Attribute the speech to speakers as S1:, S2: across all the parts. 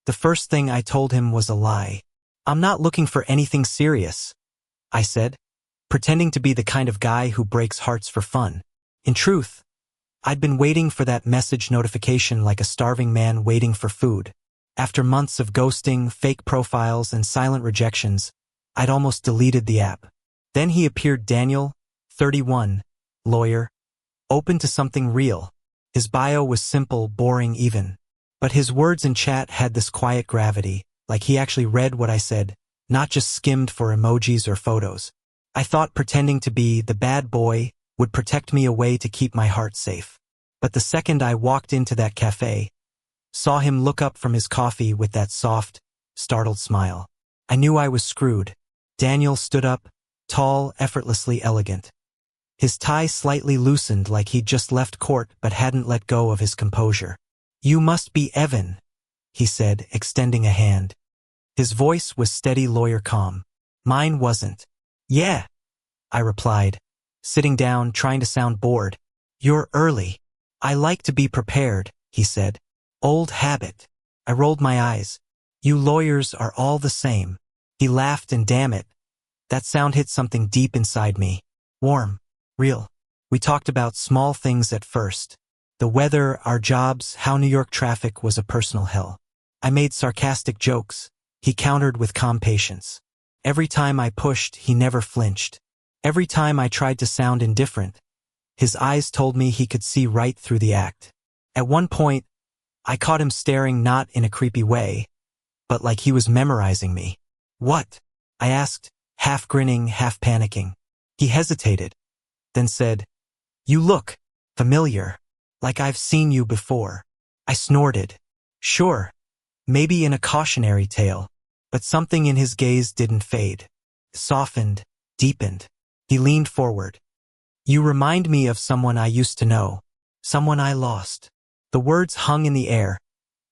S1: The first thing I told him was a lie. "I'm not looking for anything serious," I said, pretending to be the kind of guy who breaks hearts for fun. In truth, I'd been waiting for that message notification like a starving man waiting for food. After months of ghosting, fake profiles, and silent rejections, I'd almost deleted the app. Then he appeared, Daniel, 31, lawyer, open to something real. His bio was simple, boring even. But his words in chat had this quiet gravity, like he actually read what I said, not just skimmed for emojis or photos. I thought pretending to be the bad boy would protect me, a way to keep my heart safe. But the second I walked into that cafe, saw him look up from his coffee with that soft, startled smile, I knew I was screwed. Daniel stood up, tall, effortlessly elegant. His tie slightly loosened like he'd just left court but hadn't let go of his composure. "You must be Evan," he said, extending a hand. His voice was steady, lawyer calm. Mine wasn't. "Yeah," I replied, sitting down, trying to sound bored. "You're early." "I like to be prepared," he said. "Old habit." I rolled my eyes. "You lawyers are all the same." He laughed, and damn it, that sound hit something deep inside me. Warm. Real. We talked about small things at first. The weather, our jobs, how New York traffic was a personal hell. I made sarcastic jokes. He countered with calm patience. Every time I pushed, he never flinched. Every time I tried to sound indifferent, his eyes told me he could see right through the act. At one point, I caught him staring, not in a creepy way, but like he was memorizing me. "What?" I asked, half grinning, half panicking. He hesitated, then said, "You look familiar, like I've seen you before." I snorted. Sure, maybe in a cautionary tale, but something in his gaze didn't fade. Softened, deepened. He leaned forward. "You remind me of someone I used to know, someone I lost." The words hung in the air,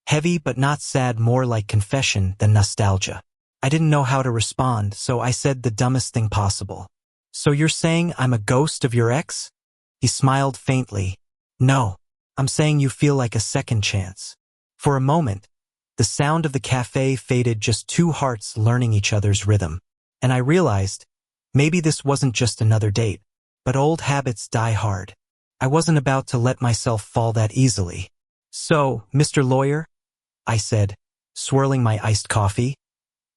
S1: heavy but not sad, more like confession than nostalgia. I didn't know how to respond, so I said the dumbest thing possible. "So you're saying I'm a ghost of your ex?" He smiled faintly. "No, I'm saying you feel like a second chance." For a moment, the sound of the cafe faded, just two hearts learning each other's rhythm. And I realized, maybe this wasn't just another date, but old habits die hard. I wasn't about to let myself fall that easily. "So, Mr. Lawyer," I said, swirling my iced coffee,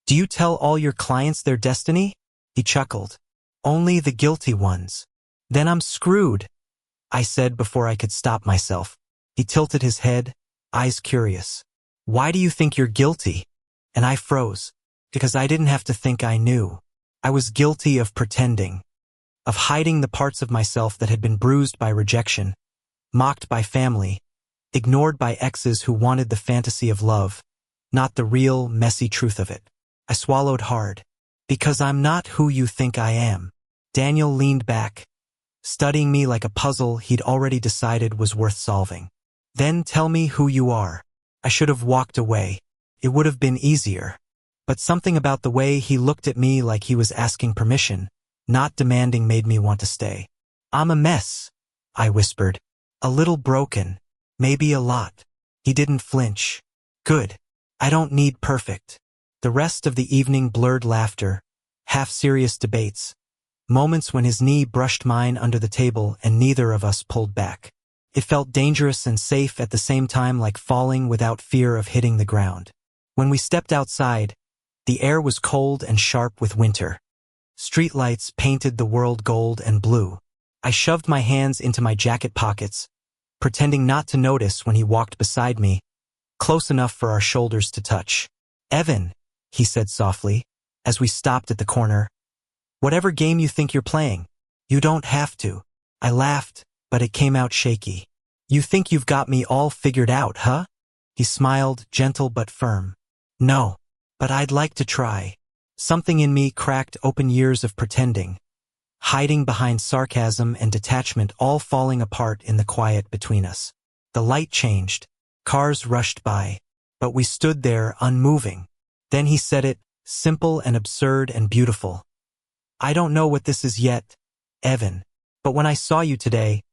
S1: "do you tell all your clients their destiny?" He chuckled. "Only the guilty ones." "Then I'm screwed," I said before I could stop myself. He tilted his head, eyes curious. "Why do you think you're guilty?" And I froze, because I didn't have to think. I knew. I was guilty of pretending, of hiding the parts of myself that had been bruised by rejection, mocked by family, ignored by exes who wanted the fantasy of love, not the real, messy truth of it. I swallowed hard. "Because I'm not who you think I am." Daniel leaned back, studying me like a puzzle he'd already decided was worth solving. "Then tell me who you are." I should have walked away. It would have been easier. But something about the way he looked at me, like he was asking permission, not demanding, made me want to stay. "I'm a mess," I whispered. "A little broken. Maybe a lot." He didn't flinch. "Good. I don't need perfect." The rest of the evening blurred laughter, half-serious debates, moments when his knee brushed mine under the table and neither of us pulled back. It felt dangerous and safe at the same time, like falling without fear of hitting the ground. When we stepped outside, the air was cold and sharp with winter. Streetlights painted the world gold and blue. I shoved my hands into my jacket pockets, pretending not to notice when he walked beside me, close enough for our shoulders to touch. "Evan," he said softly, as we stopped at the corner, "whatever game you think you're playing, you don't have to." I laughed, but it came out shaky. "You think you've got me all figured out, huh?" He smiled, gentle but firm. "No, but I'd like to try." Something in me cracked open, years of pretending, hiding behind sarcasm and detachment, all falling apart in the quiet between us. The light changed. Cars rushed by, but we stood there unmoving. Then he said it, simple and absurd and beautiful. "I don't know what this is yet, Evan, but when I saw you today,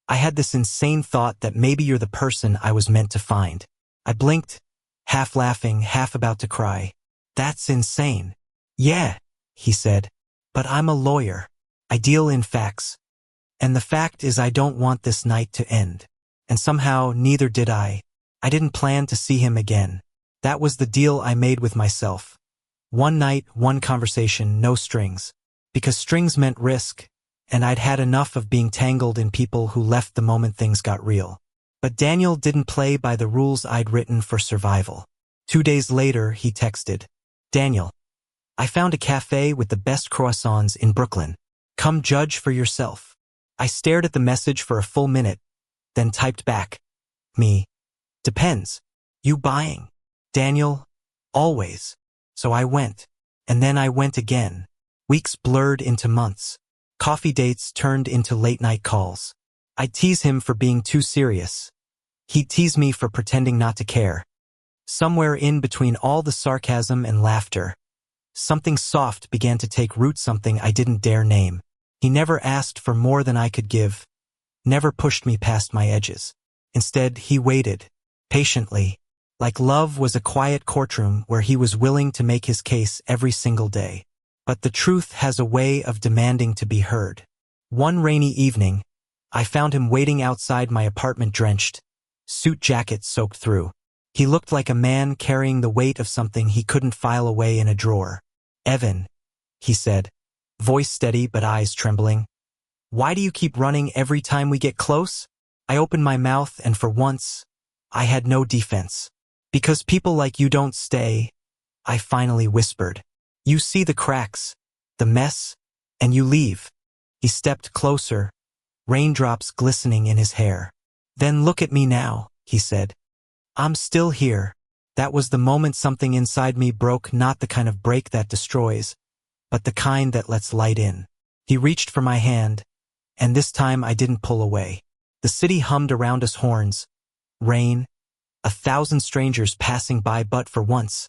S1: I had this insane thought that maybe you're the person I was meant to find." I blinked, half laughing, half about to cry. That's insane. Yeah, he said. But I'm a lawyer. I deal in facts. And the fact is I don't want this night to end. And somehow neither did I. I didn't plan to see him again. That was the deal I made with myself. One night, one conversation, no strings. Because strings meant risk, and I'd had enough of being tangled in people who left the moment things got real. But Daniel didn't play by the rules I'd written for survival. 2 days later, he texted, "Daniel, I found a cafe with the best croissants in Brooklyn. Come judge for yourself." I stared at the message for a full minute, then typed back, "Me. Depends. You buying?" "Daniel, always." So I went. And then I went again. Weeks blurred into months. Coffee dates turned into late-night calls. I'd tease him for being too serious. He'd tease me for pretending not to care. Somewhere in between all the sarcasm and laughter, something soft began to take root, something I didn't dare name. He never asked for more than I could give, never pushed me past my edges. Instead, he waited, patiently, like love was a quiet courtroom where he was willing to make his case every single day. But the truth has a way of demanding to be heard. One rainy evening, I found him waiting outside my apartment, drenched, suit jacket soaked through. He looked like a man carrying the weight of something he couldn't file away in a drawer. "Evan," he said, voice steady but eyes trembling. "Why do you keep running every time we get close?" I opened my mouth, and for once, I had no defense. "Because people like you don't stay," I finally whispered. "You see the cracks, the mess, and you leave." He stepped closer, raindrops glistening in his hair. "Then look at me now," he said. "I'm still here." That was the moment something inside me broke, not the kind of break that destroys, but the kind that lets light in. He reached for my hand, and this time I didn't pull away. The city hummed around us, horns, rain, 1,000 strangers passing by, but for once,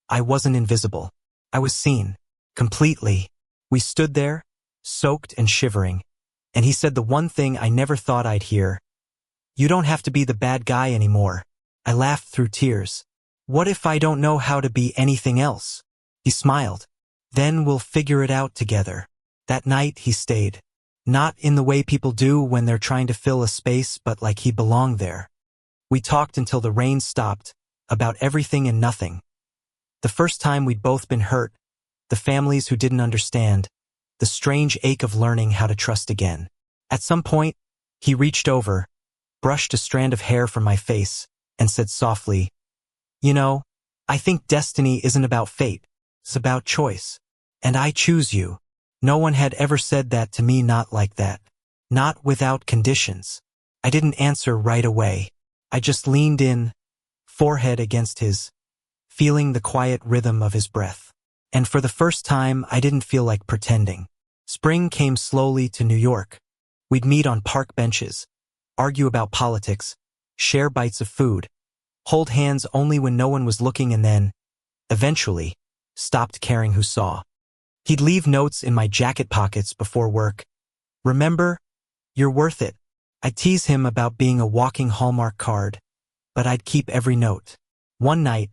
S1: I wasn't invisible. I was seen, completely. We stood there, soaked and shivering, and he said the one thing I never thought I'd hear. "You don't have to be the bad guy anymore." I laughed through tears. "What if I don't know how to be anything else?" He smiled. "Then we'll figure it out together." That night he stayed. Not in the way people do when they're trying to fill a space, but like he belonged there. We talked until the rain stopped, about everything and nothing. The first time we'd both been hurt, the families who didn't understand, the strange ache of learning how to trust again. At some point, he reached over, brushed a strand of hair from my face, and said softly, "You know, I think destiny isn't about fate, it's about choice. And I choose you." No one had ever said that to me, not like that. Not without conditions. I didn't answer right away. I just leaned in, forehead against his, feeling the quiet rhythm of his breath. And for the first time, I didn't feel like pretending. Spring came slowly to New York. We'd meet on park benches, argue about politics, share bites of food, hold hands only when no one was looking, and then, eventually, stopped caring who saw. He'd leave notes in my jacket pockets before work. "Remember, you're worth it." I'd tease him about being a walking Hallmark card, but I'd keep every note. One night,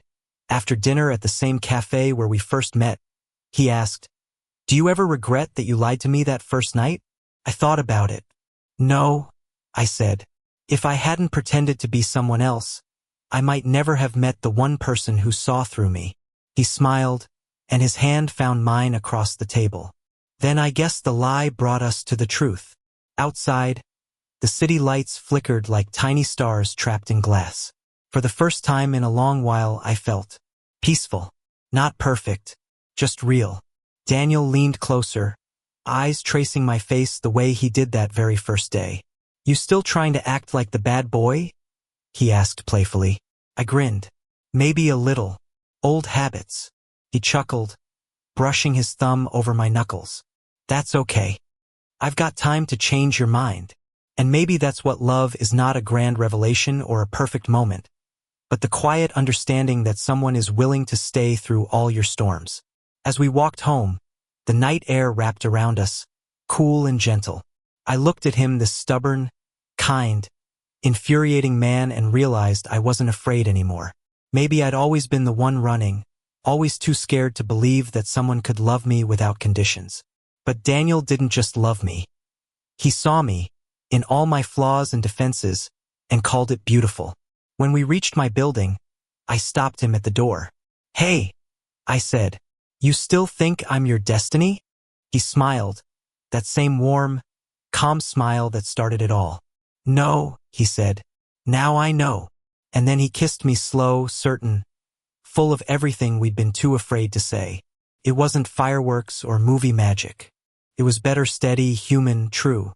S1: after dinner at the same cafe where we first met, he asked, "Do you ever regret that you lied to me that first night?" I thought about it. "No," I said. "If I hadn't pretended to be someone else, I might never have met the one person who saw through me." He smiled, and his hand found mine across the table. Then I guess the lie brought us to the truth. Outside, the city lights flickered like tiny stars trapped in glass. For the first time in a long while, I felt peaceful. Not perfect, just real. Daniel leaned closer, eyes tracing my face the way he did that very first day. "You still trying to act like the bad boy?" he asked playfully. I grinned. "Maybe a little. Old habits." He chuckled, brushing his thumb over my knuckles. "That's okay. I've got time to change your mind." And maybe that's what love is, not a grand revelation or a perfect moment, but the quiet understanding that someone is willing to stay through all your storms. As we walked home, the night air wrapped around us, cool and gentle. I looked at him, this stubborn, kind, infuriating man, and realized I wasn't afraid anymore. Maybe I'd always been the one running, always too scared to believe that someone could love me without conditions. But Daniel didn't just love me. He saw me, in all my flaws and defenses, and called it beautiful. When we reached my building, I stopped him at the door. "Hey," I said, "you still think I'm your destiny?" He smiled, that same warm, calm smile that started it all. "No," he said, "now I know." And then he kissed me slow, certain, full of everything we'd been too afraid to say. It wasn't fireworks or movie magic. It was better, steady, human, true.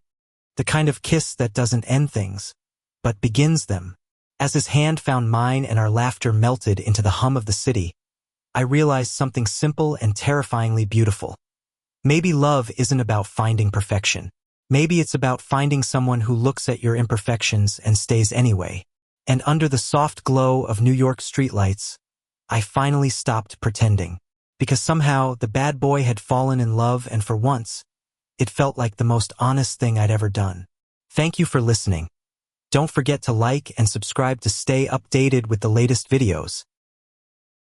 S1: The kind of kiss that doesn't end things, but begins them. As his hand found mine and our laughter melted into the hum of the city, I realized something simple and terrifyingly beautiful. Maybe love isn't about finding perfection. Maybe it's about finding someone who looks at your imperfections and stays anyway. And under the soft glow of New York streetlights, I finally stopped pretending. Because somehow the bad boy had fallen in love, and for once, it felt like the most honest thing I'd ever done. Thank you for listening. Don't forget to like and subscribe to stay updated with the latest videos.